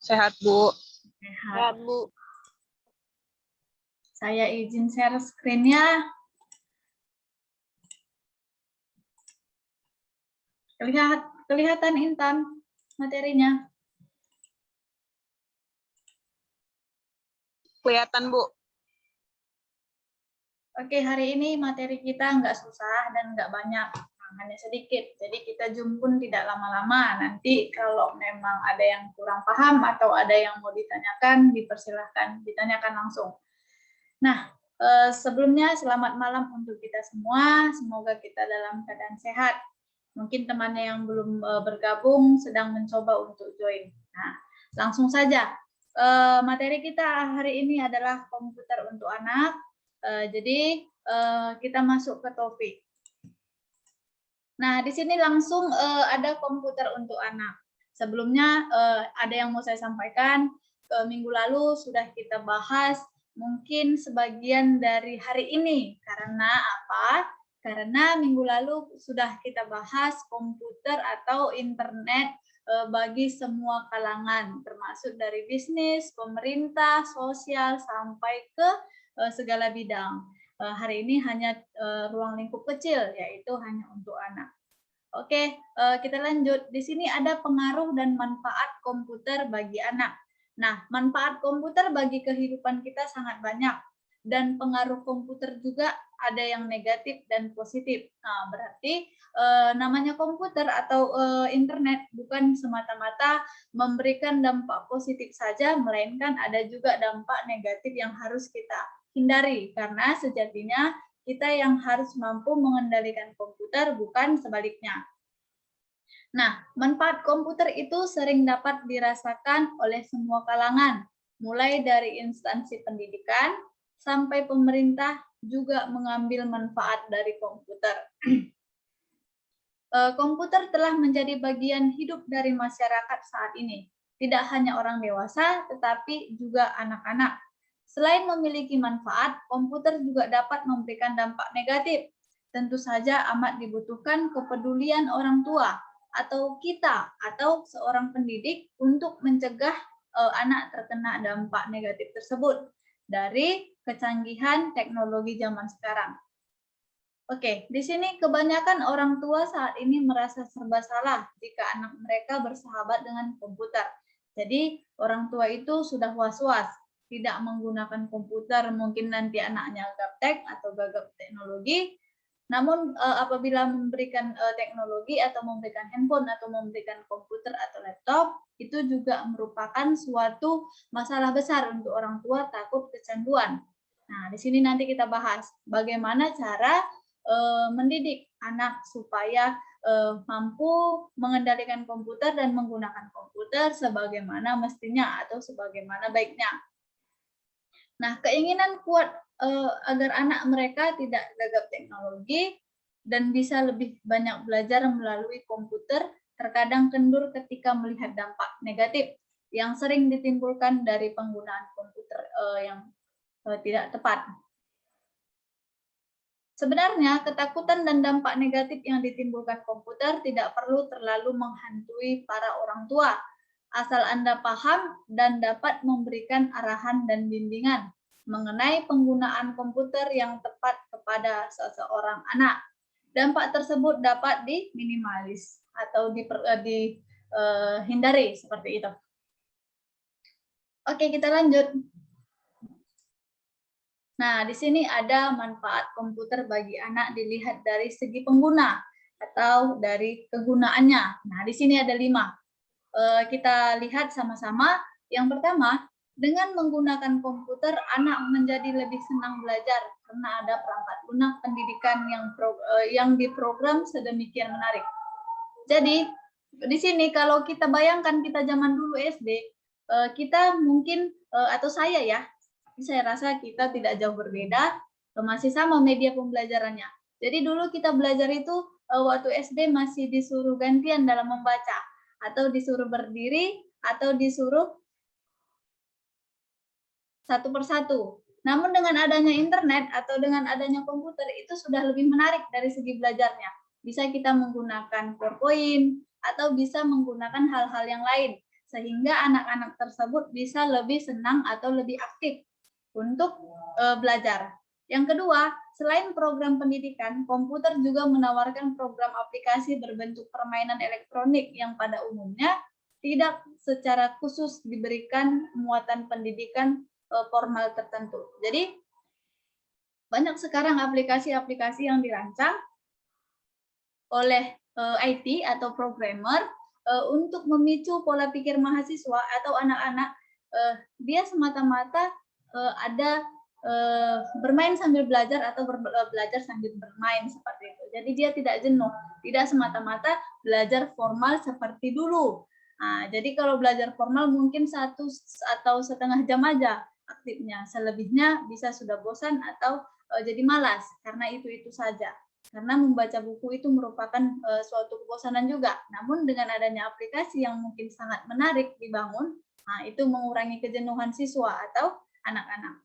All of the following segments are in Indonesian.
Sehat, Bu. Sehat. Bu. Saya izin share screen-nya. Kelihatan Intan materinya? Kelihatan, Bu. Oke, hari ini materi kita nggak susah dan nggak banyak, hanya sedikit. Jadi kita zoom pun tidak lama-lama. Nanti kalau memang ada yang kurang paham atau ada yang mau ditanyakan, dipersilahkan ditanyakan langsung. Nah, sebelumnya selamat malam untuk kita semua. Semoga kita dalam keadaan sehat. Mungkin temannya yang belum bergabung sedang mencoba untuk join. Nah, langsung saja. Materi kita hari ini adalah komputer untuk anak. Jadi kita masuk ke topik. Nah, di sini langsung ada komputer untuk anak. Sebelumnya ada yang mau saya sampaikan. Minggu lalu sudah kita bahas mungkin sebagian dari hari ini. Karena apa? Karena minggu lalu sudah kita bahas komputer atau internet bagi semua kalangan, termasuk dari bisnis, pemerintah, sosial, sampai ke segala bidang. Hari ini hanya ruang lingkup kecil, yaitu hanya untuk anak. Oke, kita lanjut. Di sini ada pengaruh dan manfaat komputer bagi anak. Nah, manfaat komputer bagi kehidupan kita sangat banyak. Dan pengaruh komputer juga ada yang negatif dan positif. Nah, berarti namanya komputer atau internet bukan semata-mata memberikan dampak positif saja, melainkan ada juga dampak negatif yang harus kita hindari. Karena sejatinya kita yang harus mampu mengendalikan komputer, bukan sebaliknya. Nah, manfaat komputer itu sering dapat dirasakan oleh semua kalangan, mulai dari instansi pendidikan sampai pemerintah juga mengambil manfaat dari komputer. Komputer telah menjadi bagian hidup dari masyarakat saat ini. Tidak hanya orang dewasa, tetapi juga anak-anak. Selain memiliki manfaat, komputer juga dapat memberikan dampak negatif. Tentu saja amat dibutuhkan kepedulian orang tua atau kita atau seorang pendidik untuk mencegah anak terkena dampak negatif tersebut dari kecanggihan teknologi zaman sekarang. Oke, di sini kebanyakan orang tua saat ini merasa serba salah jika anak mereka bersahabat dengan komputer. Jadi orang tua itu sudah was-was, tidak menggunakan komputer, mungkin nanti anaknya gaptek atau gagap teknologi. Namun apabila memberikan teknologi atau memberikan handphone atau memberikan komputer atau laptop, itu juga merupakan suatu masalah besar untuk orang tua takut kecanduan. Nah, di sini nanti kita bahas bagaimana cara mendidik anak supaya mampu mengendalikan komputer dan menggunakan komputer sebagaimana mestinya atau sebagaimana baiknya. Nah, keinginan kuat agar anak mereka tidak gagap teknologi dan bisa lebih banyak belajar melalui komputer terkadang kendur ketika melihat dampak negatif yang sering ditimbulkan dari penggunaan komputer yang tidak tepat. Sebenarnya, ketakutan dan dampak negatif yang ditimbulkan komputer tidak perlu terlalu menghantui para orang tua, asal Anda paham dan dapat memberikan arahan dan bimbingan mengenai penggunaan komputer yang tepat kepada seseorang anak. Dampak tersebut dapat diminimalis atau dihindari seperti itu. Oke, kita lanjut. Nah, di sini ada manfaat komputer bagi anak dilihat dari segi pengguna atau dari kegunaannya. Nah, di sini ada 5. Kita lihat sama-sama. Yang pertama, dengan menggunakan komputer, anak menjadi lebih senang belajar karena ada perangkat lunak pendidikan yang diprogram sedemikian menarik. Jadi, di sini kalau kita bayangkan kita zaman dulu SD, kita mungkin, atau saya ya, saya rasa kita tidak jauh berbeda, masih sama media pembelajarannya. Jadi dulu kita belajar itu waktu SD masih disuruh gantian dalam membaca, atau disuruh berdiri, atau disuruh satu persatu. Namun dengan adanya internet atau dengan adanya komputer itu sudah lebih menarik dari segi belajarnya. Bisa kita menggunakan PowerPoint atau bisa menggunakan hal-hal yang lain. sehingga anak-anak tersebut bisa lebih senang atau lebih aktif untuk belajar. Yang kedua, selain program pendidikan, komputer juga menawarkan program aplikasi berbentuk permainan elektronik yang pada umumnya tidak secara khusus diberikan muatan pendidikan formal tertentu. Jadi, banyak sekarang aplikasi-aplikasi yang dirancang oleh IT atau programmer untuk memicu pola pikir mahasiswa atau anak-anak. Dia semata-mata ada bermain sambil belajar atau belajar sambil bermain seperti itu. Jadi dia tidak jenuh, tidak semata-mata belajar formal seperti dulu. Nah, jadi kalau belajar formal mungkin 1 atau setengah jam aja aktifnya, selebihnya bisa sudah bosan atau jadi malas karena itu saja. Karena membaca buku itu merupakan suatu kebosanan juga. Namun dengan adanya aplikasi yang mungkin sangat menarik dibangun, nah itu mengurangi kejenuhan siswa atau anak-anak.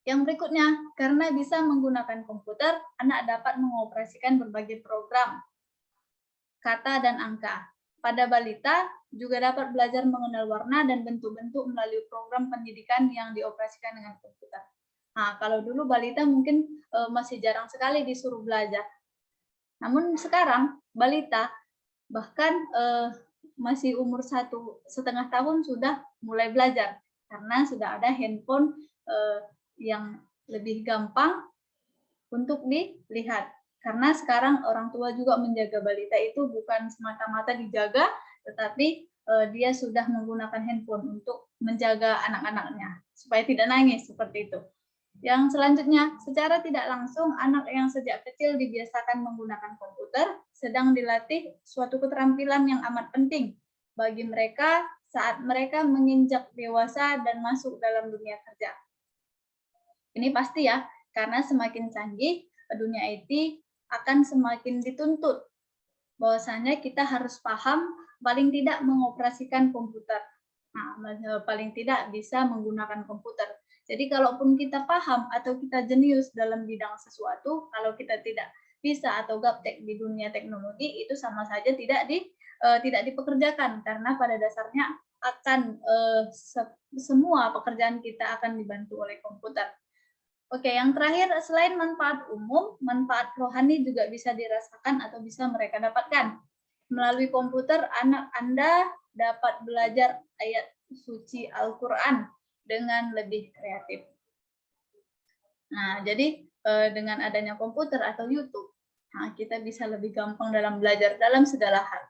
Yang berikutnya, karena bisa menggunakan komputer, anak dapat mengoperasikan berbagai program, kata dan angka. Pada balita juga dapat belajar mengenal warna dan bentuk-bentuk melalui program pendidikan yang dioperasikan dengan komputer. Nah, kalau dulu balita mungkin masih jarang sekali disuruh belajar. Namun sekarang balita bahkan masih umur 1,5 tahun sudah mulai belajar karena sudah ada handphone yang lebih gampang untuk dilihat. Karena sekarang orang tua juga menjaga balita itu bukan semata-mata dijaga, tetapi dia sudah menggunakan handphone untuk menjaga anak-anaknya supaya tidak nangis seperti itu. Yang selanjutnya, secara tidak langsung anak yang sejak kecil dibiasakan menggunakan komputer sedang dilatih suatu keterampilan yang amat penting bagi mereka saat mereka menginjak dewasa dan masuk dalam dunia kerja. Ini pasti ya, karena semakin canggih dunia IT akan semakin dituntut bahwasanya kita harus paham paling tidak mengoperasikan komputer. Nah, paling tidak bisa menggunakan komputer. Jadi kalaupun kita paham atau kita jenius dalam bidang sesuatu, kalau kita tidak bisa atau gaptek di dunia teknologi, itu sama saja tidak dipekerjakan karena pada dasarnya akan semua pekerjaan kita akan dibantu oleh komputer. Oke, yang terakhir, selain manfaat umum, manfaat rohani juga bisa dirasakan atau bisa mereka dapatkan. Melalui komputer, anak Anda dapat belajar ayat suci Al-Quran dengan lebih kreatif. Nah, jadi dengan adanya komputer atau YouTube, nah, kita bisa lebih gampang dalam belajar dalam segala hal.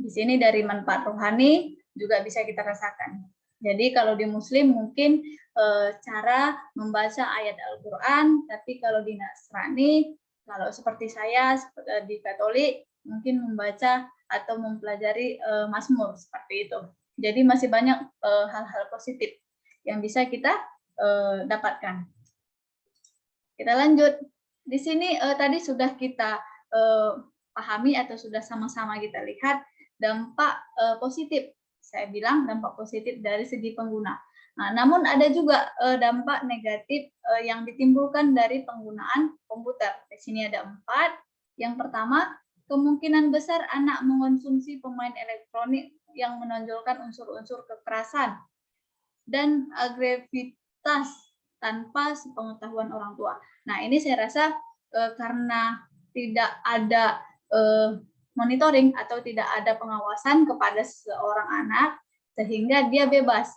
Di sini dari manfaat rohani juga bisa kita rasakan. Jadi kalau di Muslim mungkin cara membaca ayat Al-Quran, tapi kalau di Nasrani, kalau seperti saya di Katolik, mungkin membaca atau mempelajari Mazmur seperti itu. Jadi masih banyak hal-hal positif yang bisa kita dapatkan. Kita lanjut. Di sini tadi sudah kita pahami atau sudah sama-sama kita lihat dampak positif. Saya bilang dampak positif dari segi pengguna. Nah, namun ada juga dampak negatif yang ditimbulkan dari penggunaan komputer. Di sini ada 4. Yang pertama, kemungkinan besar anak mengonsumsi pemain elektronik yang menonjolkan unsur-unsur kekerasan dan agresivitas tanpa sepengetahuan orang tua. Nah, ini saya rasa karena tidak ada monitoring atau tidak ada pengawasan kepada seorang anak, sehingga dia bebas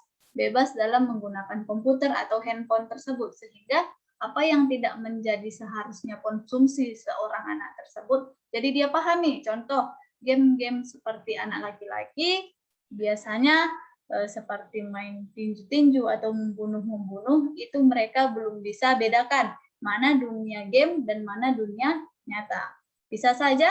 dalam menggunakan komputer atau handphone tersebut, sehingga apa yang tidak menjadi seharusnya konsumsi seorang anak tersebut, jadi dia pahami. Contoh, game-game seperti anak laki-laki biasanya seperti main tinju-tinju atau membunuh-membunuh, itu mereka belum bisa bedakan mana dunia game dan mana dunia nyata. Bisa saja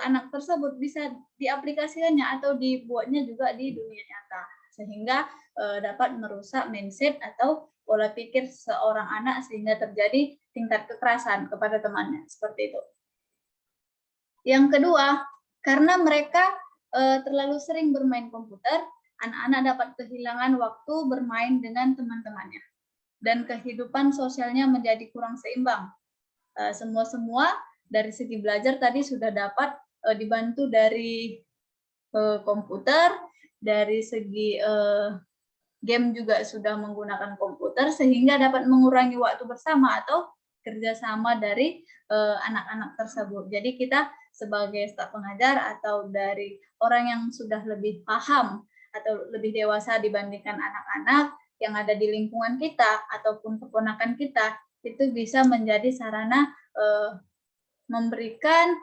anak tersebut bisa diaplikasikannya atau dibuatnya juga di dunia nyata, sehingga dapat merusak mindset atau pola pikir seorang anak sehingga terjadi tingkat kekerasan kepada temannya, seperti itu. Yang kedua, karena mereka terlalu sering bermain komputer, anak-anak dapat kehilangan waktu bermain dengan teman-temannya dan kehidupan sosialnya menjadi kurang seimbang. Semua dari segi belajar tadi sudah dapat dibantu dari komputer, dari segi game juga sudah menggunakan komputer, sehingga dapat mengurangi waktu bersama atau kerjasama dari anak-anak tersebut. Jadi kita sebagai staf pengajar atau dari orang yang sudah lebih paham atau lebih dewasa dibandingkan anak-anak yang ada di lingkungan kita ataupun keponakan kita, itu bisa menjadi sarana memberikan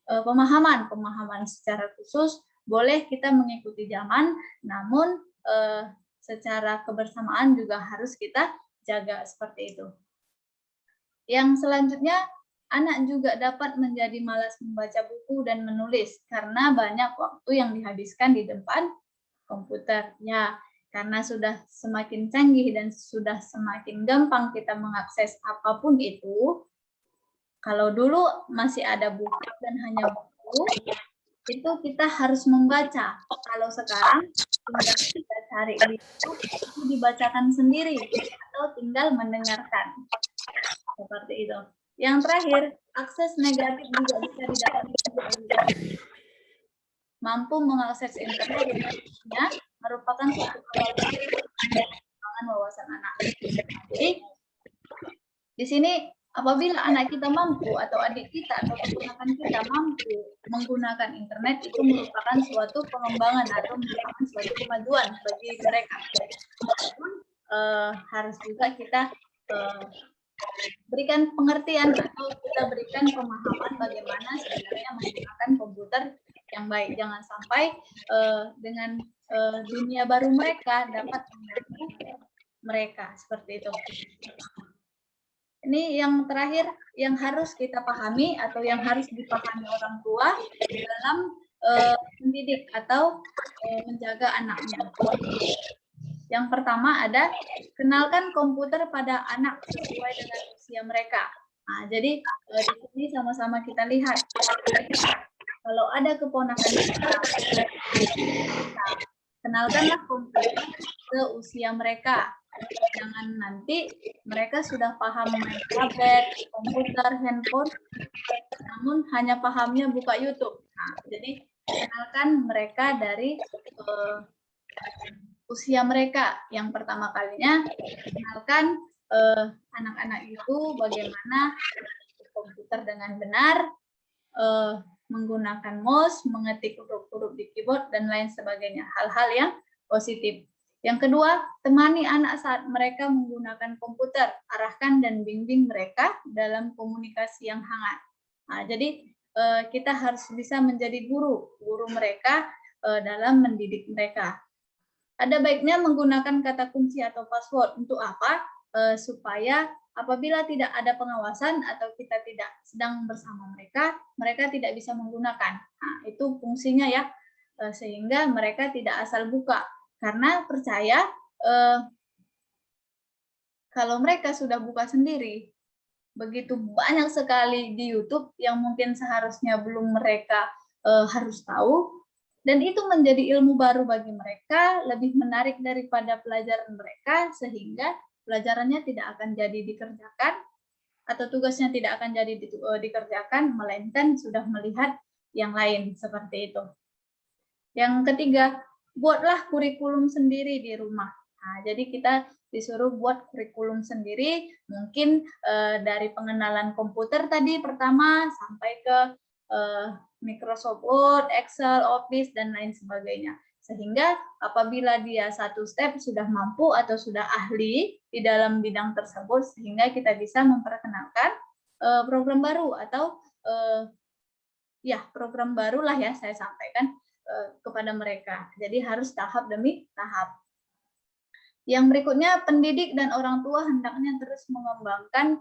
pemahaman secara khusus. Boleh kita mengikuti zaman, namun secara kebersamaan juga harus kita jaga seperti itu. Yang selanjutnya, anak juga dapat menjadi malas membaca buku dan menulis karena banyak waktu yang dihabiskan di depan komputer. Ya, karena sudah semakin canggih dan sudah semakin gampang kita mengakses apapun itu. Kalau dulu masih ada buku dan hanya buku, itu kita harus membaca. Kalau sekarang tinggal kita cari di YouTube, itu dibacakan sendiri atau tinggal mendengarkan. Seperti itu. Yang terakhir, akses negatif juga bisa didapatkan. Mampu mengakses internet merupakan suatu pengembangan wawasan anak. Jadi di sini apabila anak kita mampu atau adik kita atau keponakan kita mampu menggunakan internet, itu merupakan suatu pengembangan atau merupakan suatu kemajuan bagi mereka. Namun harus juga kita berikan pengertian atau kita berikan pemahaman bagaimana sebenarnya menggunakan komputer yang baik. Jangan sampai dengan dunia baru mereka dapat mengganggu mereka seperti itu. Ini yang terakhir yang harus kita pahami atau yang harus dipahami orang tua dalam mendidik atau menjaga anaknya. Yang pertama ada kenalkan komputer pada anak sesuai dengan usia mereka. Nah, jadi di sini sama-sama kita lihat kalau ada keponakan kita, kenalkanlah komputer ke usia mereka. Jangan nanti mereka sudah paham main tablet, komputer, handphone, namun hanya pahamnya buka YouTube. Nah, jadi kenalkan mereka dari usia mereka. Yang pertama kalinya, kenalkan anak-anak itu bagaimana komputer dengan benar, menggunakan mouse, mengetik huruf-huruf di keyboard, dan lain sebagainya. Hal-hal yang positif. Yang kedua, temani anak saat mereka menggunakan komputer. Arahkan dan bimbing mereka dalam komunikasi yang hangat. Nah, jadi kita harus bisa menjadi guru mereka dalam mendidik mereka. Ada baiknya menggunakan kata kunci atau password. Untuk apa? Supaya apabila tidak ada pengawasan atau kita tidak sedang bersama mereka, mereka tidak bisa menggunakan. Nah, itu fungsinya ya, sehingga mereka tidak asal buka. Karena percaya kalau mereka sudah buka sendiri, begitu banyak sekali di YouTube yang mungkin seharusnya belum mereka harus tahu, dan itu menjadi ilmu baru bagi mereka, lebih menarik daripada pelajaran mereka, sehingga pelajarannya tidak akan jadi dikerjakan, atau tugasnya tidak akan jadi dikerjakan, melainkan sudah melihat yang lain, seperti itu. Yang ketiga, buatlah kurikulum sendiri di rumah. Nah, jadi kita disuruh buat kurikulum sendiri, mungkin dari pengenalan komputer tadi pertama, sampai ke Microsoft Word, Excel, Office, dan lain sebagainya. Sehingga apabila dia satu step sudah mampu atau sudah ahli di dalam bidang tersebut, sehingga kita bisa memperkenalkan program baru atau ya program barulah ya saya sampaikan kepada mereka. Jadi harus tahap demi tahap. Yang berikutnya, pendidik dan orang tua hendaknya terus mengembangkan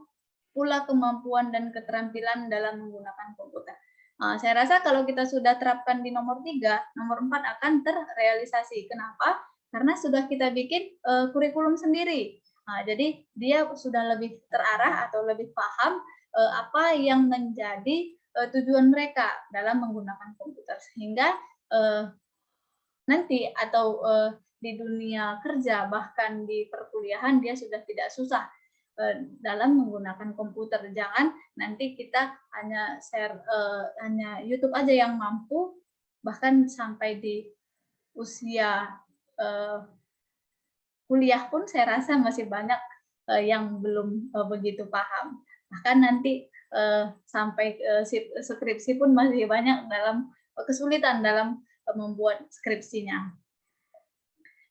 pula kemampuan dan keterampilan dalam menggunakan komputer. Saya rasa kalau kita sudah terapkan di nomor 3, nomor 4 akan terrealisasi. Kenapa? Karena sudah kita bikin kurikulum sendiri. Jadi dia sudah lebih terarah atau lebih paham apa yang menjadi tujuan mereka dalam menggunakan komputer. Sehingga nanti atau di dunia kerja, bahkan di perkuliahan, dia sudah tidak susah dalam menggunakan komputer. Jangan nanti kita hanya share hanya YouTube aja yang mampu, bahkan sampai di usia kuliah pun saya rasa masih banyak yang belum begitu paham. Bahkan nanti sampai skripsi pun masih banyak dalam kesulitan dalam membuat skripsinya.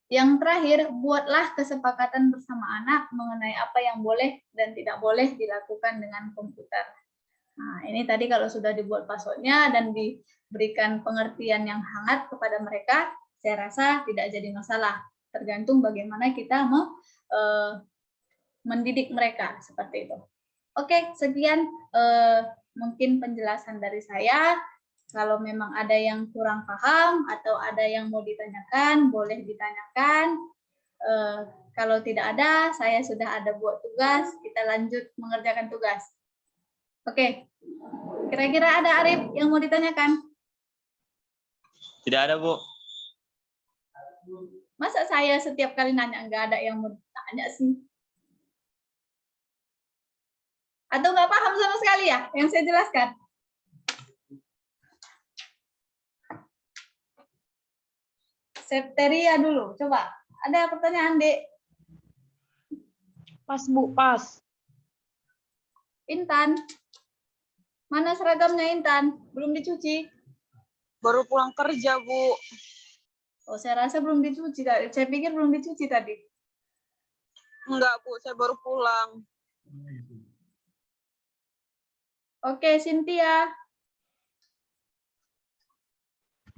Yang terakhir, buatlah kesepakatan bersama anak mengenai apa yang boleh dan tidak boleh dilakukan dengan komputer. Nah, ini tadi kalau sudah dibuat passwordnya dan diberikan pengertian yang hangat kepada mereka, saya rasa tidak jadi masalah. Tergantung bagaimana kita mau mendidik mereka seperti itu. Oke, sekian mungkin penjelasan dari saya. Kalau memang ada yang kurang paham atau ada yang mau ditanyakan, boleh ditanyakan. Kalau tidak ada, saya sudah ada buat tugas. Kita lanjut mengerjakan tugas. Oke, kira-kira ada Arif yang mau ditanyakan? Tidak ada, Bu. Masa saya setiap kali nanya nggak ada yang mau ditanya sih? Atau nggak paham sama sekali ya yang saya jelaskan? Septeria dulu, coba. Ada pertanyaan, Dek? Pas, Bu, pas. Intan, mana seragamnya Intan? Belum dicuci? Baru pulang kerja, Bu. Oh, saya rasa belum dicuci tadi. Saya pikir belum dicuci tadi. Enggak, Bu, saya baru pulang. Oke, Cynthia.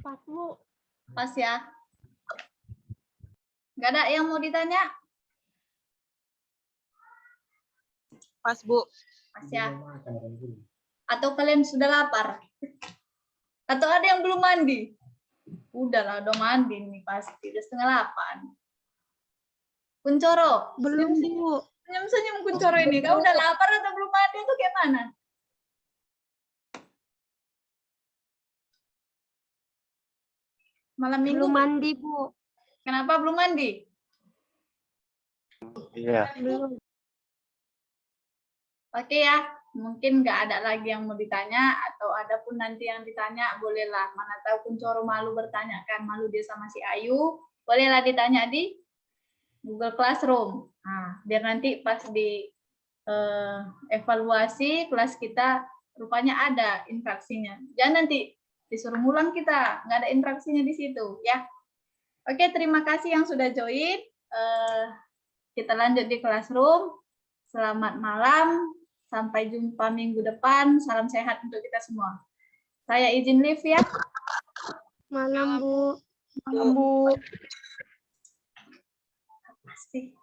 Pas, Bu. Pas ya. Nggak ada yang mau ditanya? Pas, Bu. Pas ya. Atau kalian sudah lapar? Atau ada yang belum mandi? Udahlah, udah mandi nih pasti. Udah 7:30. Kuncoro. Belum, Bu. Senyum-senyum Kuncoro ini. Kau udah lapar atau belum mandi itu kayak mana? Malam minggu? Belum mandi, Bu. Kenapa belum mandi? Iya. Belum. Oke ya, mungkin nggak ada lagi yang mau ditanya, atau ada pun nanti yang ditanya, bolehlah. Mana tahu Kuncoro malu bertanya kan, malu dia sama si Ayu, bolehlah ditanya di Google Classroom. Nah, biar nanti pas di evaluasi kelas kita, rupanya ada interaksinya. Jangan nanti disuruh ngulang kita, nggak ada interaksinya di situ ya. Oke, terima kasih yang sudah join. Kita lanjut di Classroom. Selamat malam. Sampai jumpa minggu depan. Salam sehat untuk kita semua. Saya izin live ya. Malam, Bu. Malam, Bu. Pasti.